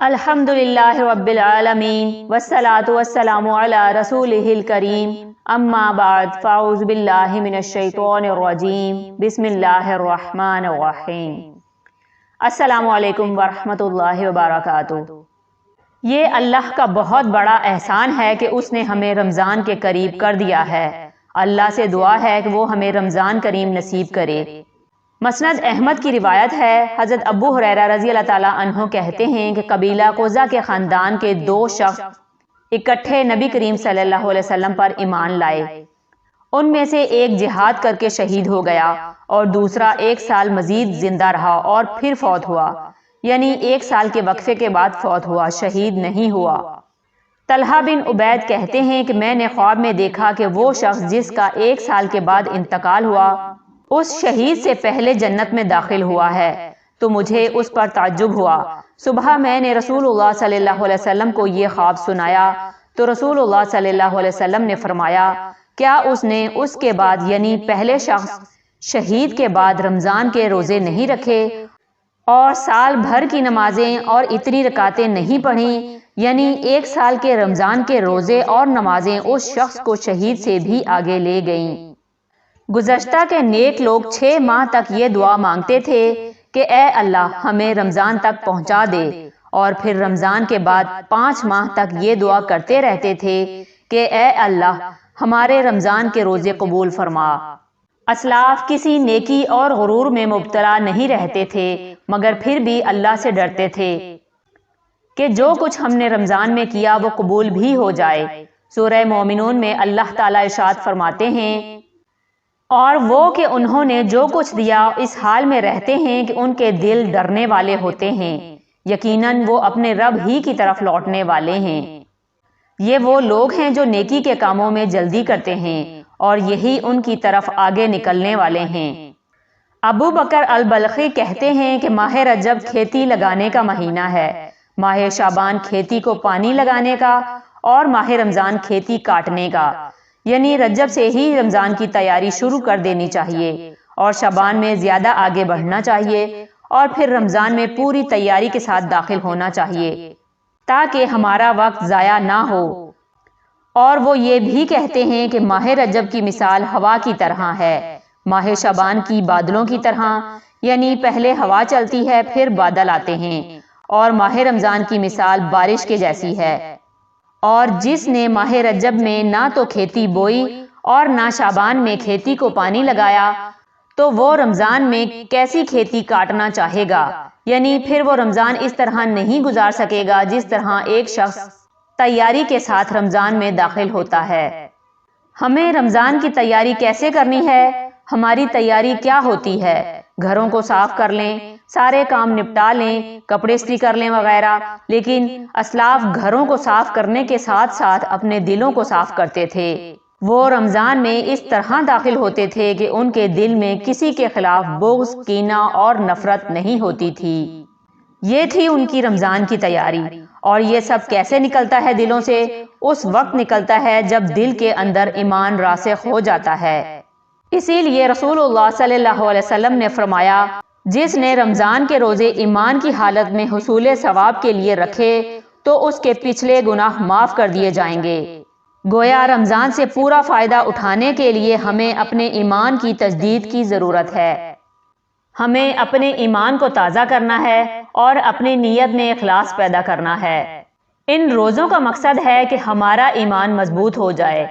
الحمدللہ رب العالمین والصلاة والسلام علی رسولہ الکریم اما بعد فاعوذ باللہ من الشیطان الرجیم بسم اللہ الرحمن الرحیم۔ السلام علیکم ورحمۃ اللہ وبرکاتہ۔ یہ اللہ کا بہت بڑا احسان ہے کہ اس نے ہمیں رمضان کے قریب کر دیا ہے۔ اللہ سے دعا ہے کہ وہ ہمیں رمضان کریم نصیب کرے۔ مسند احمد کی روایت ہے، حضرت ابو ہریرہ رضی اللہ تعالیٰ عنہ کہتے ہیں کہ قبیلہ قزہ کے خاندان کے دو شخص اکٹھے نبی کریم صلی اللہ علیہ وسلم پر ایمان لائے۔ ان میں سے ایک جہاد کر کے شہید ہو گیا اور دوسرا 1 سال مزید زندہ رہا اور پھر فوت ہوا، یعنی 1 سال کے وقفے کے بعد فوت ہوا، شہید نہیں ہوا۔ طلحہ بن عبید کہتے ہیں کہ میں نے خواب میں دیکھا کہ وہ شخص جس کا 1 سال کے بعد انتقال ہوا اس شہید سے پہلے جنت میں داخل ہوا ہے، تو مجھے اس پر تعجب ہوا۔ صبح میں نے رسول اللہ صلی اللہ علیہ وسلم کو یہ خواب سنایا تو رسول اللہ صلی اللہ علیہ وسلم نے فرمایا، کیا اس نے اس کے بعد یعنی پہلے شخص شہید کے بعد رمضان کے روزے نہیں رکھے اور سال بھر کی نمازیں اور اتنی رکعتیں نہیں پڑھیں، یعنی 1 سال کے رمضان کے روزے اور نمازیں اس شخص کو شہید سے بھی آگے لے گئیں۔ گزشتہ کے نیک لوگ 6 ماہ تک یہ دعا مانگتے تھے کہ اے اللہ ہمیں رمضان تک پہنچا دے، اور پھر رمضان کے بعد 5 ماہ تک یہ دعا کرتے رہتے تھے کہ اے اللہ ہمارے رمضان کے روزے قبول فرما۔ اسلاف کسی نیکی اور غرور میں مبتلا نہیں رہتے تھے، مگر پھر بھی اللہ سے ڈرتے تھے کہ جو کچھ ہم نے رمضان میں کیا وہ قبول بھی ہو جائے۔ سورہ مومنون میں اللہ تعالیٰ ارشاد فرماتے ہیں، اور وہ کہ انہوں نے جو کچھ دیا اس حال میں رہتے ہیں کہ ان کے دل ڈرنے والے ہوتے ہیں، یقیناً وہ اپنے رب ہی کی طرف لوٹنے والے ہیں۔ یہ وہ لوگ ہیں جو نیکی کے کاموں میں جلدی کرتے ہیں اور یہی ان کی طرف آگے نکلنے والے ہیں۔ ابو بکر البلخی کہتے ہیں کہ ماہ رجب کھیتی لگانے کا مہینہ ہے، ماہ شعبان کھیتی کو پانی لگانے کا اور ماہ رمضان کھیتی کاٹنے کا، یعنی رجب سے ہی رمضان کی تیاری شروع کر دینی چاہیے اور شعبان میں زیادہ آگے بڑھنا چاہیے اور پھر رمضان میں پوری تیاری کے ساتھ داخل ہونا چاہیے تاکہ ہمارا وقت ضائع نہ ہو۔ اور وہ یہ بھی کہتے ہیں کہ ماہ رجب کی مثال ہوا کی طرح ہے، ماہ شعبان کی بادلوں کی طرح، یعنی پہلے ہوا چلتی ہے پھر بادل آتے ہیں، اور ماہ رمضان کی مثال بارش کے جیسی ہے۔ اور جس نے ماہ رجب میں نہ تو کھیتی بوئی اور نہ شعبان میں کھیتی کو پانی لگایا تو وہ رمضان میں کیسی کھیتی کاٹنا چاہے گا، یعنی پھر وہ رمضان اس طرح نہیں گزار سکے گا جس طرح ایک شخص تیاری کے ساتھ رمضان میں داخل ہوتا ہے۔ ہمیں رمضان کی تیاری کیسے کرنی ہے؟ ہماری تیاری کیا ہوتی ہے؟ گھروں کو صاف کر لیں، سارے کام نپٹا لیں، کپڑے استری کر لیں وغیرہ، لیکن اسلاف گھروں کو صاف کرنے کے ساتھ ساتھ اپنے دلوں کو صاف کرتے تھے۔ وہ رمضان میں اس طرح داخل ہوتے تھے کہ ان کے دل میں کسی کے خلاف بغض، کینہ اور نفرت نہیں ہوتی تھی۔ یہ تھی ان کی رمضان کی تیاری۔ اور یہ سب کیسے نکلتا ہے دلوں سے؟ اس وقت نکلتا ہے جب دل کے اندر ایمان راسخ ہو جاتا ہے۔ اسی لیے رسول اللہ صلی اللہ علیہ وسلم نے فرمایا، جس نے رمضان کے روزے ایمان کی حالت میں حصول ثواب کے لیے رکھے تو اس کے پچھلے گناہ معاف کر دیے جائیں گے۔ گویا رمضان سے پورا فائدہ اٹھانے کے لیے ہمیں اپنے ایمان کی تجدید کی ضرورت ہے۔ ہمیں اپنے ایمان کو تازہ کرنا ہے اور اپنی نیت میں اخلاص پیدا کرنا ہے۔ ان روزوں کا مقصد ہے کہ ہمارا ایمان مضبوط ہو جائے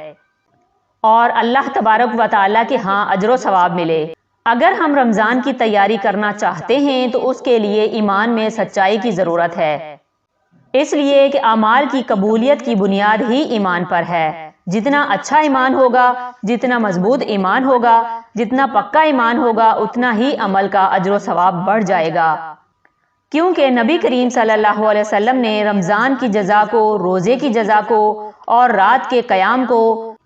اور اللہ تبارک و تعالیٰ کے ہاں اجر و ثواب ملے۔ اگر ہم رمضان کی تیاری کرنا چاہتے ہیں تو اس کے لیے ایمان میں سچائی کی ضرورت ہے، اس لیے کہ اعمال کی قبولیت کی بنیاد ہی ایمان پر ہے۔ جتنا اچھا ایمان ہوگا، جتنا مضبوط ایمان ہوگا، جتنا پکا ایمان ہوگا، اتنا ہی عمل کا اجر و ثواب بڑھ جائے گا، کیونکہ نبی کریم صلی اللہ علیہ وسلم نے رمضان کی جزا کو، روزے کی جزا کو اور رات کے قیام کو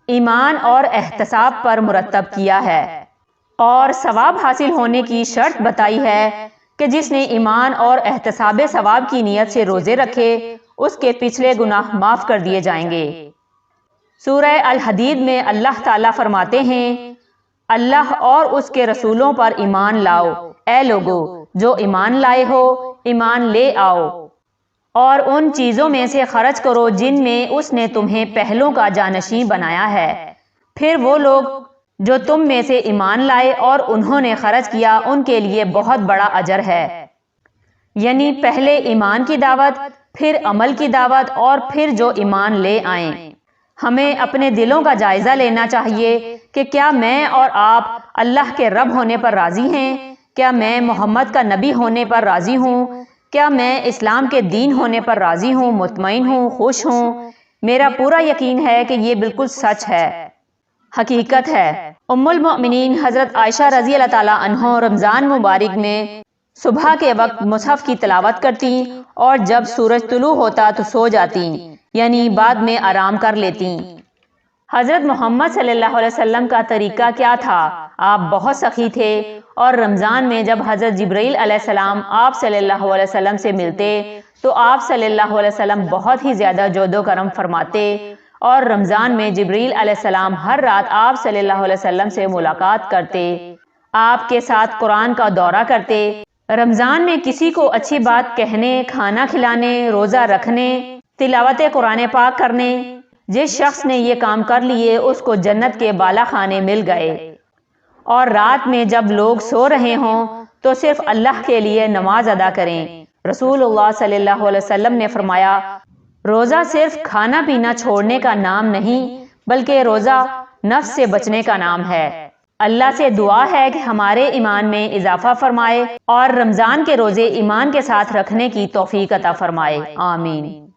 ایمان اور احتساب پر مرتب کیا ہے، اور ثواب حاصل ہونے کی شرط بتائی ہے کہ جس نے ایمان اور احتساب ثواب کی نیت سے روزے رکھے اس کے پچھلے گناہ معاف کر دیے جائیں گے۔ سورہ الحدید میں اللہ تعالیٰ فرماتے ہیں، اللہ اور اس کے رسولوں پر ایمان لاؤ، اے لوگو جو ایمان لائے ہو ایمان لے آؤ۔ اور ان چیزوں میں سے خرچ کرو جن میں اس نے تمہیں پہلوں کا جانشین بنایا ہے۔ پھر وہ لوگ جو تم میں سے ایمان لائے اور انہوں نے خرچ کیا ان کے لیے بہت بڑا اجر ہے، یعنی پہلے ایمان کی دعوت، پھر عمل کی دعوت اور پھر جو ایمان لے آئیں۔ ہمیں اپنے دلوں کا جائزہ لینا چاہیے کہ کیا میں اور آپ اللہ کے رب ہونے پر راضی ہیں؟ کیا میں محمد کا نبی ہونے پر راضی ہوں؟ کیا میں اسلام کے دین ہونے پر راضی ہوں، مطمئن ہوں، خوش ہوں؟ میرا پورا یقین ہے کہ یہ بالکل سچ ہے، حقیقت ہے۔ ام المؤمنین حضرت عائشہ رضی اللہ تعالیٰ عنہ رمضان مبارک میں صبح کے وقت مصحف کی تلاوت کرتی اور جب سورج طلوع ہوتا تو سو جاتی، یعنی بعد میں آرام کر لیتی۔ حضرت محمد صلی اللہ علیہ وسلم کا طریقہ کیا تھا؟ آپ بہت سخی تھے اور رمضان میں جب حضرت جبرائیل علیہ السلام آپ صلی اللہ علیہ وسلم سے ملتے تو آپ صلی اللہ علیہ وسلم بہت ہی زیادہ جود و کرم فرماتے، اور رمضان میں جبرائیل علیہ السلام ہر رات آپ صلی اللہ علیہ وسلم سے ملاقات کرتے، آپ کے ساتھ قرآن کا دورہ کرتے۔ رمضان میں کسی کو اچھی بات کہنے، کھانا کھلانے، روزہ رکھنے، تلاوت قرآن پاک کرنے، جس شخص نے یہ کام کر لیے اس کو جنت کے بالا خانے مل گئے۔ اور رات میں جب لوگ سو رہے ہوں تو صرف اللہ کے لیے نماز ادا کریں۔ رسول اللہ صلی اللہ علیہ وسلم نے فرمایا، روزہ صرف کھانا پینا چھوڑنے کا نام نہیں بلکہ روزہ نفس سے بچنے کا نام ہے۔ اللہ سے دعا ہے کہ ہمارے ایمان میں اضافہ فرمائے اور رمضان کے روزے ایمان کے ساتھ رکھنے کی توفیق عطا فرمائے، آمین۔